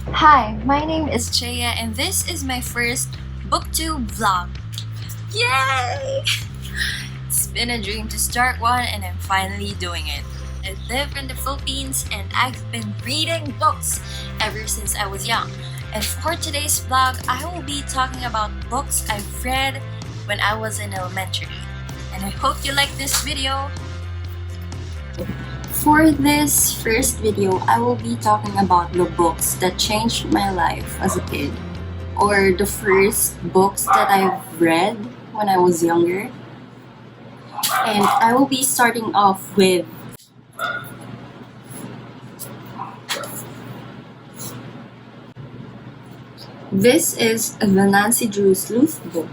Hi, my name is Chaya and this is my first booktube vlog. Yay! It's been a dream to start one and I'm finally doing it. I live in the Philippines and I've been reading books ever since I was young. And for today's vlog, I will be talking about books I've read when I was in elementary. And I hope you like this video. For this first video, I will be talking about the books that changed my life as a kid, or the first books that I've read when I was younger. And I will be starting off with this is the Nancy Drew Sleuth book.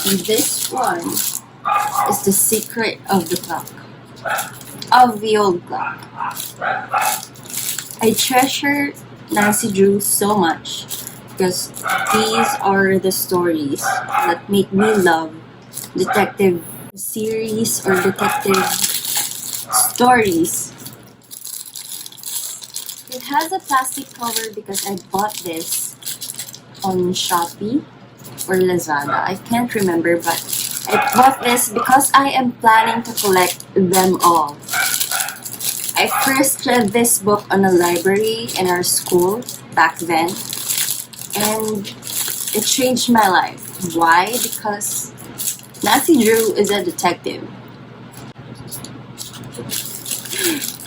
And this one is The Secret of the Clock. Of the old clock. I treasure Nancy Drew so much because these are the stories that make me love detective series or detective stories. It has a plastic cover because I bought this on Shopee or Lazada. I can't remember, but I bought this because I am planning to collect them all. I first read this book on a library in our school back then, and it changed my life. Why? Because Nancy Drew is a detective.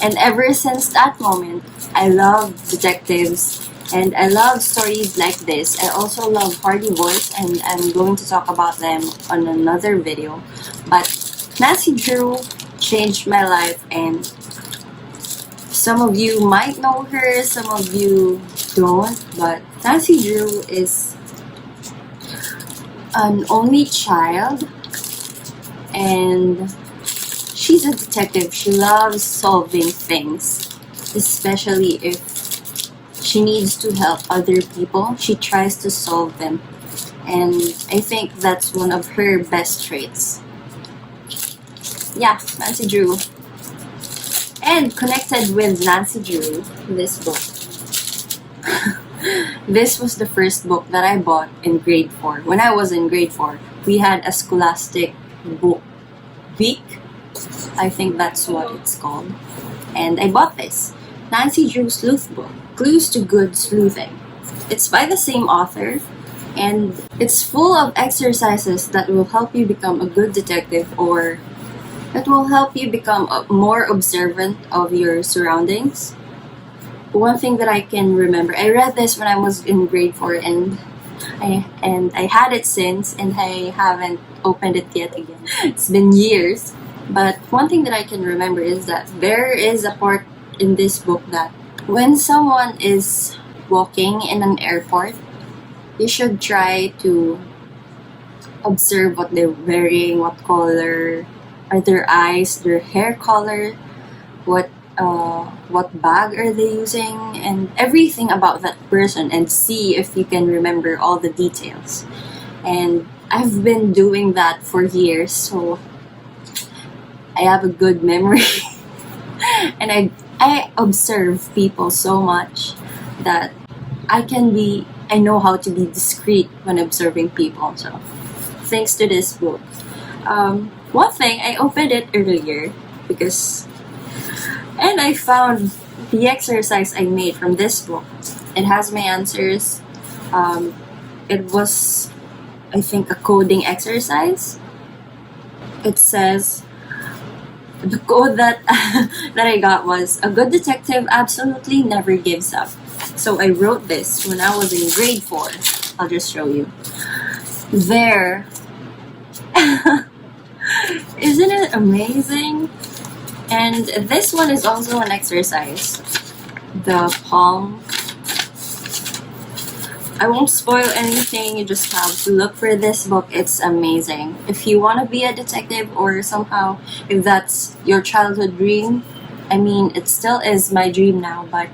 And ever since that moment, I love detectives and I love stories like this. I also love Hardy Boys and I'm going to talk about them on another video. But Nancy Drew changed my life, and some of you might know her, some of you don't, but Nancy Drew is an only child and she's a detective. She loves solving things, especially if she needs to help other people. She tries to solve them, and I think that's one of her best traits. Yeah, Nancy Drew. And connected with Nancy Drew, this book. This was the first book that I bought in grade 4. When I was in grade 4, we had a scholastic book week. I think that's what it's called. And I bought this. Nancy Drew Sleuth book, Clues to Good Sleuthing. It's by the same author, and it's full of exercises that will help you become a good detective, or that will help you become more observant of your surroundings. One thing that I can remember, I read this when I was in grade 4, and I had it since, and I haven't opened it yet again. It's been years. But one thing that I can remember is that there is a part in this book that when someone is walking in an airport, you should try to observe what they're wearing, what color are their eyes, their hair color, what bag are they using, and everything about that person, and see if you can remember all the details. And I've been doing that for years, so I have a good memory. And I observe people so much that I know how to be discreet when observing people. So thanks to this book. One thing, I opened it earlier and I found the exercise I made from this book. It has my answers. It was, I think, a coding exercise. It says, the code that that I got was, a good detective absolutely never gives up. So I wrote this when I was in grade 4. I'll just show you. There. Isn't it amazing? And this one is also an exercise. The palm. I won't spoil anything, you just have to look for this book. It's amazing. If you want to be a detective, or somehow if that's your childhood dream, I mean, it still is my dream now, but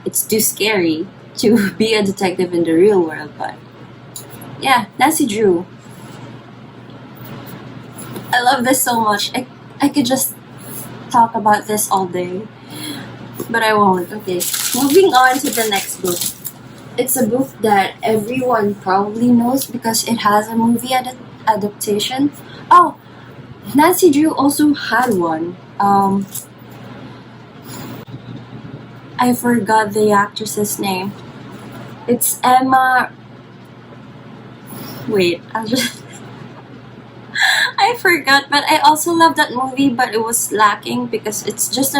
it's too scary to be a detective in the real world. But yeah, Nancy Drew. I love this so much. I could just talk about this all day, but I won't. Okay, moving on to the next book. It's a book that everyone probably knows because it has a movie adaptation. Oh, Nancy Drew also had one. I forgot the actress's name. It's Emma. Wait, I'll just. I forgot, but I also love that movie, but it was lacking because it's just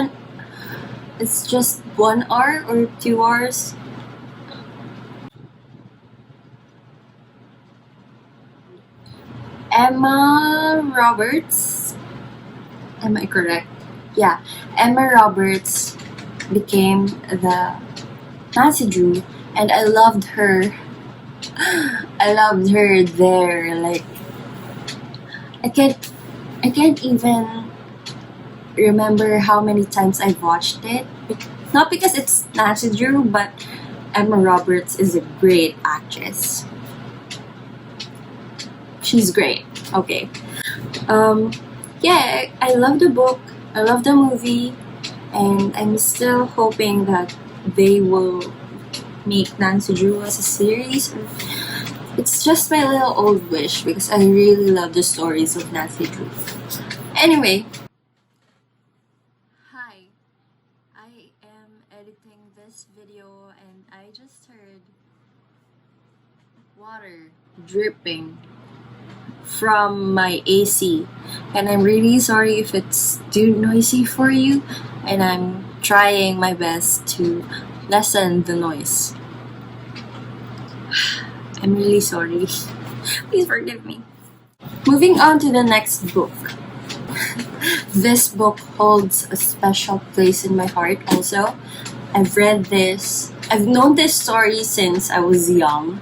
1 hour or 2 hours. Emma Roberts. Am I correct? Yeah, Emma Roberts became the Nancy Drew, and I loved her. I loved her there. Like I can't, I can't even remember how many times I've watched it. Not because it's Nancy Drew, but Emma Roberts is a great actress. She's great. Okay. Yeah, I love the book. I love the movie, and I'm still hoping that they will make Nancy Drew as a series. It's just my little old wish because I really love the stories of Nancy Drew. Anyway, hi. I am editing this video and I just heard water dripping from my AC, and I'm really sorry if it's too noisy for you, and I'm trying my best to lessen the noise. I'm really sorry. Please forgive me. Moving on to the next book. This book holds a special place in my heart also. I've known this story since I was young,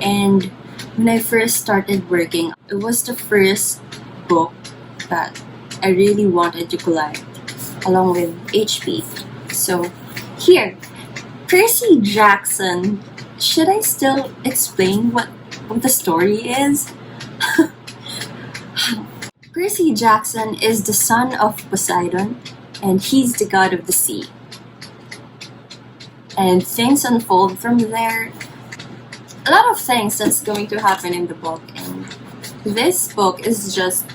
and when I first started working, it was the first book that I really wanted to collect, along with HP. So, here, Percy Jackson. Should I still explain what the story is? Percy Jackson is the son of Poseidon, and he's the god of the sea. And things unfold from there. A lot of things that's going to happen in the book, and this book is just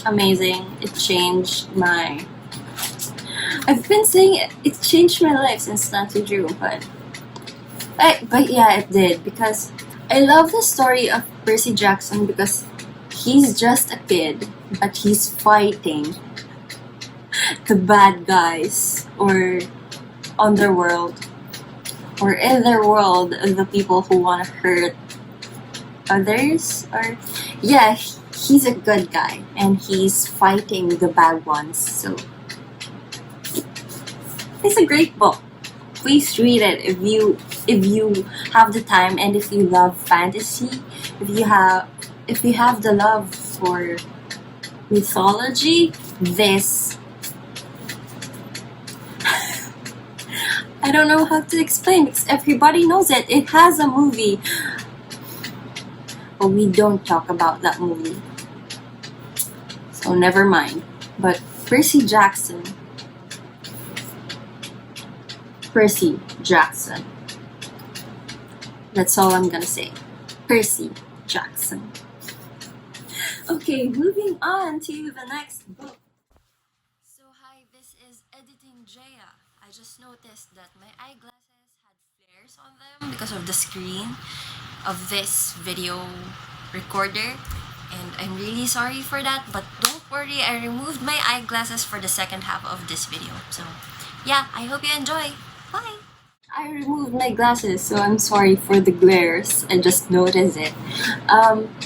amazing. I've been saying it changed my life since Nancy Drew, but yeah, it did, because I love the story of Percy Jackson because he's just a kid, but he's fighting the bad guys, or underworld, or in their world, the people who want to hurt others. Or yeah, he's a good guy and he's fighting the bad ones. So it's a great book. Please read it if you have the time, and if you love fantasy, if you have the love for mythology. This I don't know how to explain because everybody knows it. It has a movie, but we don't talk about that movie, so never mind. But Percy Jackson. That's all I'm gonna say. Percy Jackson. Okay, moving on to the next book. So hi, this is Editing Jaya. I just noticed that my eyeglasses had flares on them because of the screen of this video recorder, and I'm really sorry for that, but don't worry, I removed my eyeglasses for the second half of this video. So yeah, I hope you enjoy. Bye! I removed my glasses, so I'm sorry for the glares. I just noticed it.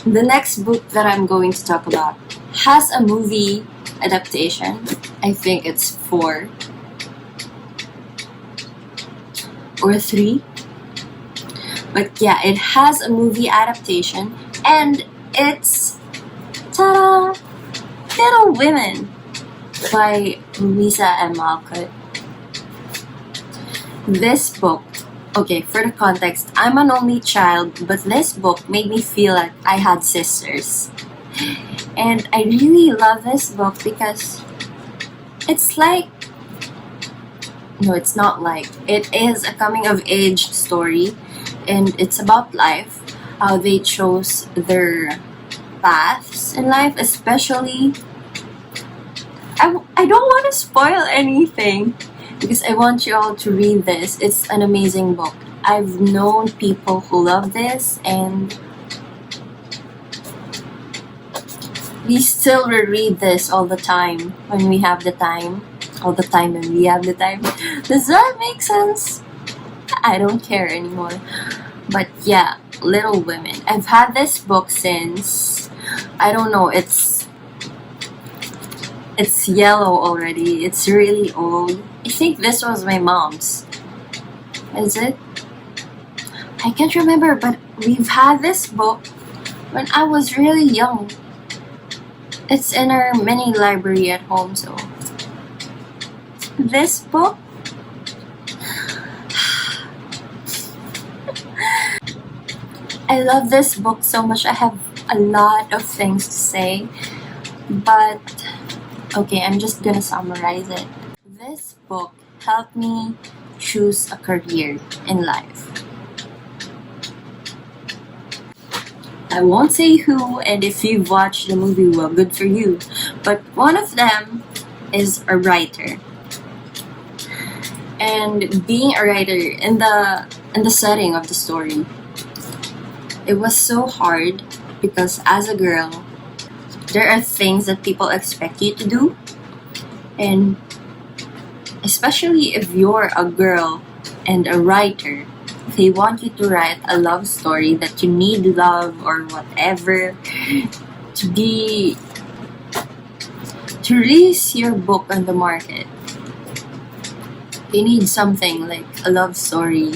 The next book that I'm going to talk about has a movie adaptation. I think it's 4 or 3. But yeah, it has a movie adaptation, and it's ta-da! Little Women by Louisa M. Alcott. This book, okay, for the context, I'm an only child, but this book made me feel like I had sisters. And I really love this book because it's like No, it's not like. It is a coming of age story, and it's about life, how they chose their paths in life, especially. I don't want to spoil anything because I want you all to read this. It's an amazing book. I've known people who love this, and we still reread this all the time when we have the time. All the time when we have the time. Does that make sense? I don't care anymore. But yeah, Little Women. I've had this book since, I don't know, it's yellow already. It's really old. I think this was my mom's. Is it? I can't remember, but we've had this book when I was really young. It's in our mini library at home, so this book, I love this book so much. I have a lot of things to say, but okay, I'm just gonna summarize it. This book helped me choose a career in life. I won't say who, and if you've watched the movie, well, good for you. But one of them is a writer. And being a writer in the setting of the story, it was so hard because as a girl, there are things that people expect you to do, and especially if you're a girl and a writer, they want you to write a love story that you need love or whatever to release your book on the market. They need something like a love story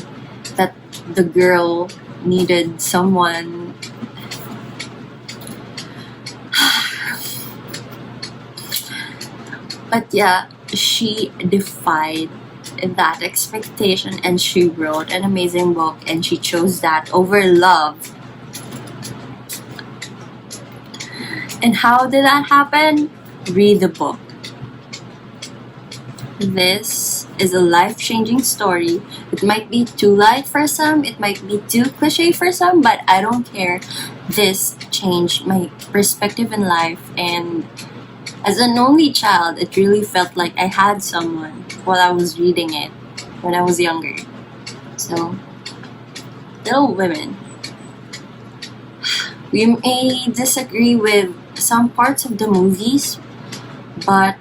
that the girl needed someone. But yeah, she defied that expectation and she wrote an amazing book, and she chose that over love. And how did that happen? Read the book. This is a life-changing story. It might be too light for some, it might be too cliche for some, but I don't care. This changed my perspective in life, and as an only child, it really felt like I had someone while I was reading it when I was younger. So, Little Women. We may disagree with some parts of the movies, but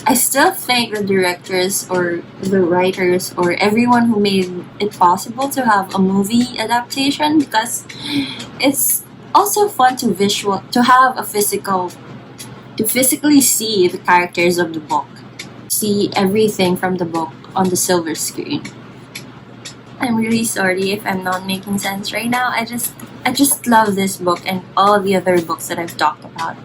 I still think the directors or the writers or everyone who made it possible to have a movie adaptation, because it's also fun to physically see the characters of the book, see everything from the book on the silver screen. I'm really sorry if I'm not making sense right now. I just love this book and all the other books that I've talked about.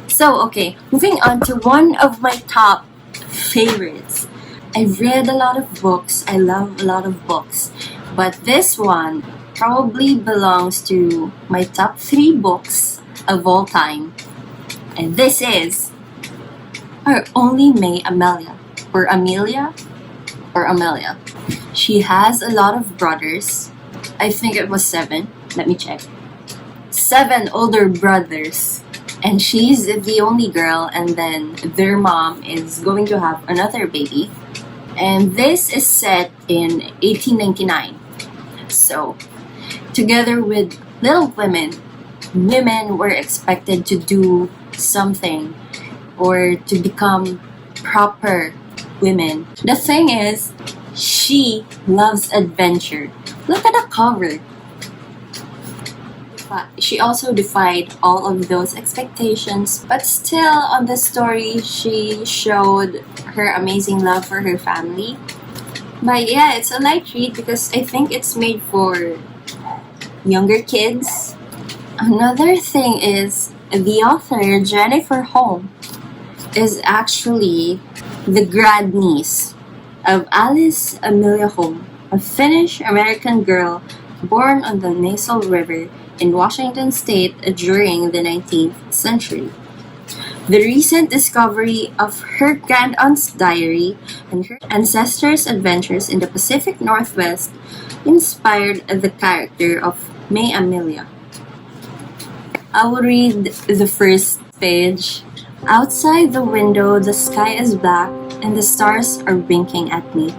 So, okay, moving on to one of my top favorites. I've read a lot of books. I love a lot of books. But this one probably belongs to my top 3 books of all time. And this is Our Only May Amelia. Or Amelia? Or Amelia. She has a lot of brothers. I think it was 7. Let me check. 7 older brothers. And she's the only girl, and then their mom is going to have another baby. And this is set in 1899. So, together with Little Women, women were expected to do something or to become proper women. The thing is, she loves adventure. Look at the cover. She also defied all of those expectations, but still on the story, she showed her amazing love for her family. But yeah, it's a light read because I think it's made for younger kids. Another thing is, the author, Jennifer Holm, is actually the grandniece of Alice Amelia Holm, a Finnish-American girl born on the Nasal River in Washington State during the 19th century. The recent discovery of her grandaunt's diary and her ancestors' adventures in the Pacific Northwest inspired the character of May Amelia. I will read the first page. Outside the window, the sky is black and the stars are winking at me.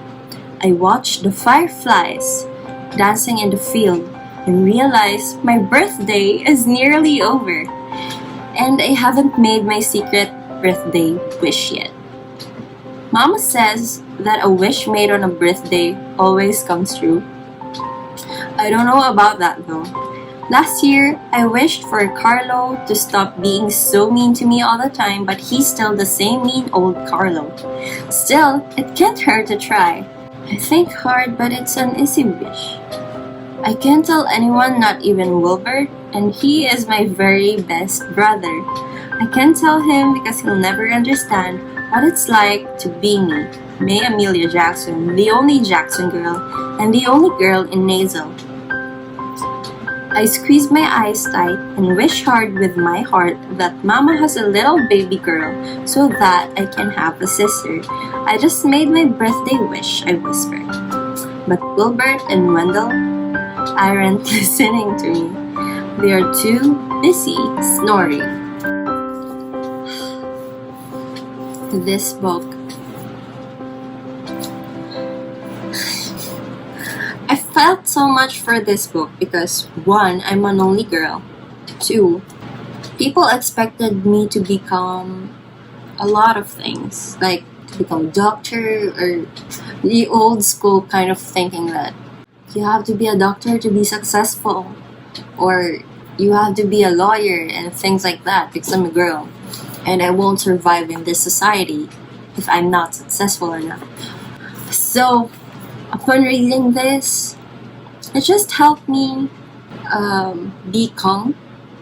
I watch the fireflies dancing in the field and realize my birthday is nearly over. And I haven't made my secret birthday wish yet. Mama says that a wish made on a birthday always comes true. I don't know about that though. Last year, I wished for Carlo to stop being so mean to me all the time, but he's still the same mean old Carlo. Still, it can't hurt to try. I think hard, but it's an easy wish. I can't tell anyone, not even Wilbert, and he is my very best brother. I can't tell him because he'll never understand what it's like to be me, May Amelia Jackson, the only Jackson girl, and the only girl in Nasal. I squeeze my eyes tight and wish hard with my heart that Mama has a little baby girl so that I can have a sister. I just made my birthday wish, I whispered. But Wilbert and Wendell aren't listening to me. They are too busy snoring. This book. I felt so much for this book because 1, I'm an only girl. 2, people expected me to become a lot of things, like to become a doctor or the old school kind of thinking that you have to be a doctor to be successful, or you have to be a lawyer and things like that because I'm a girl and I won't survive in this society if I'm not successful enough. So upon reading this, it just helped me be calm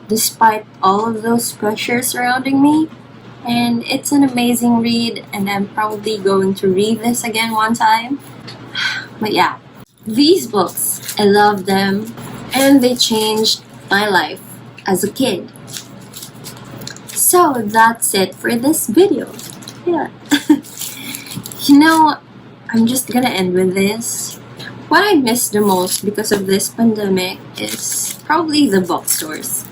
despite all of those pressures surrounding me. And it's an amazing read, and I'm probably going to read this again one time. But yeah, these books, I love them, and they changed my life as a kid. So that's it for this video. Yeah. I'm just gonna end with this. What I miss the most because of this pandemic is probably the bookstores.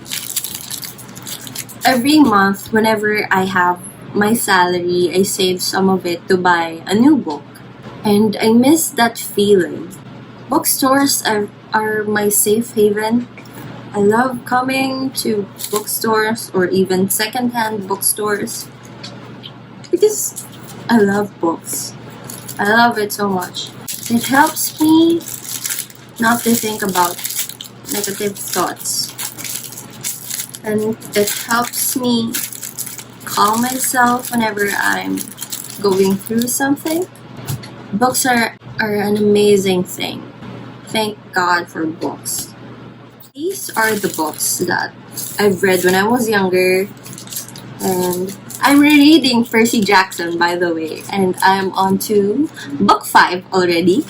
Every month, whenever I have my salary, I save some of it to buy a new book. And I miss that feeling. Bookstores are my safe haven. I love coming to bookstores or even secondhand bookstores because I love books. I love it so much. It helps me not to think about negative thoughts. And it helps me calm myself whenever I'm going through something. Books are an amazing thing. Thank God for books. These are the books that I've read when I was younger. And I'm rereading Percy Jackson, by the way, and I'm on to book 5 already.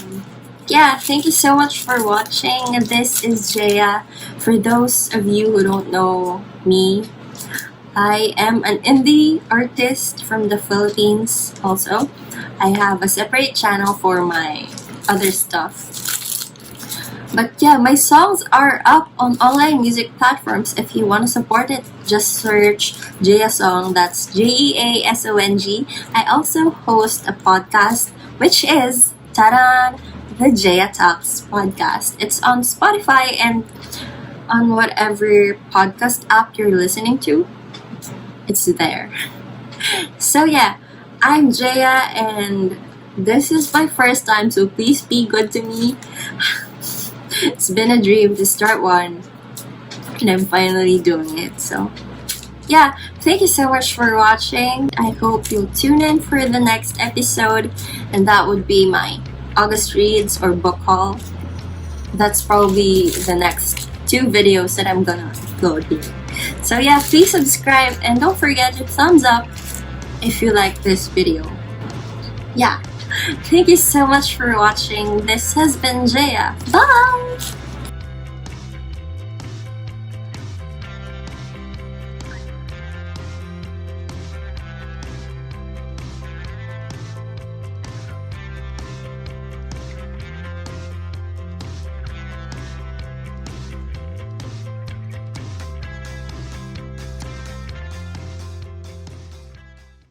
Yeah, thank you so much for watching. This is Jaya. For those of you who don't know me, I am an indie artist from the Philippines also. I have a separate channel for my other stuff. But yeah, my songs are up on online music platforms. If you want to support it, just search Jaya Song. That's JEASONG. I also host a podcast, which is Taran, the Jaya Talks podcast. It's on Spotify and on whatever podcast app you're listening to. It's there. So yeah, I'm Jaya and this is my first time, so please be good to me. It's been a dream to start one, and I'm finally doing it. So, yeah, thank you so much for watching. I hope you'll tune in for the next episode, and that would be my August reads or book haul. That's probably the next 2 videos that I'm gonna upload here. So, yeah, please subscribe and don't forget to thumbs up if you like this video. Yeah. Thank you so much for watching. This has been Jaya. Bye!